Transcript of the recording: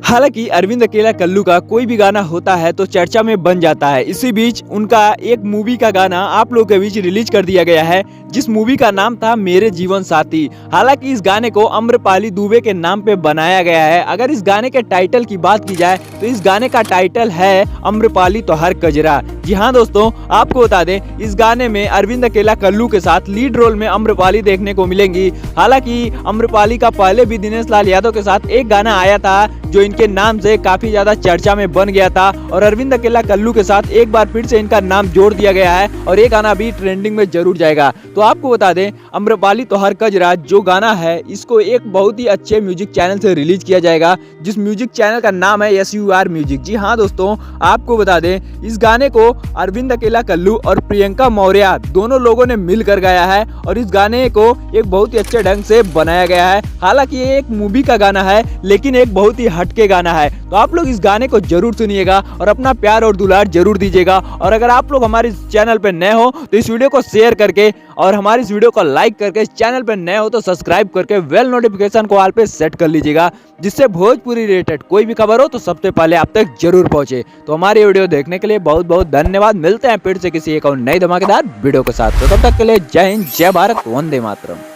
हालांकि अरविंद अकेला कल्लू का कोई भी गाना होता है तो चर्चा में बन जाता है। इसी बीच उनका एक मूवी का गाना आप लोगों के बीच रिलीज कर दिया गया है, जिस मूवी का नाम था मेरे जीवन साथी। हालांकि इस गाने को अम्रपाली दुबे के नाम पे बनाया गया है। अगर इस गाने के टाइटल की बात की जाए तो इस गाने का टाइटल है अम्रपाली तोहर कजरा। जी हाँ दोस्तों, आपको बता दें इस गाने में अरविंद अकेला कल्लू के साथ लीड रोल में अम्रपाली देखने को मिलेंगी। हालांकि अम्रपाली का पहले भी दिनेश लाल यादव के साथ एक गाना आया था जो इनके नाम से काफी ज्यादा चर्चा में बन गया था, और अरविंद अकेला कल्लू के साथ एक बार फिर से इनका नाम जोड़ दिया गया है और ये गाना भी ट्रेंडिंग में जरूर जाएगा। तो आपको बता दें अम्रपाली तोहर कजरा जो गाना है इसको एक बहुत ही अच्छे म्यूजिक चैनल से रिलीज किया जाएगा, जिस म्यूजिक चैनल का नाम है SUR म्यूजिक। जी हाँ दोस्तों, आपको बता दें इस गाने को अरविंद अकेला कल्लू और प्रियंका मौर्य दोनों लोगों ने मिलकर गाया है और इस गाने को एक बहुत ही अच्छे ढंग से बनाया गया है। हालांकि ये एक मूवी का गाना है लेकिन एक बहुत ही हटके गाना है। तो आप लोग इस गाने को जरूर सुनिएगा और अपना प्यार और दुलार जरूर दीजिएगा। और अगर आप लोग हमारे चैनल पे नए हो तो इस वीडियो को शेयर करके और हमारे इस वीडियो को लाइक करके, चैनल पे नए हो तो सब्सक्राइब करके बेल नोटिफिकेशन को ऑल पे सेट कर लीजिएगा, जिससे भोजपुरी रिलेटेड कोई भी खबर हो तो सबसे पहले आप तक जरूर पहुंचे। तो हमारी वीडियो देखने के लिए बहुत बहुत धन्यवाद। मिलते हैं फिर से किसी एक और नई धमाकेदार वीडियो के साथ। तो तब तक के लिए जय हिंद, जय भारत, वंदे मातरम।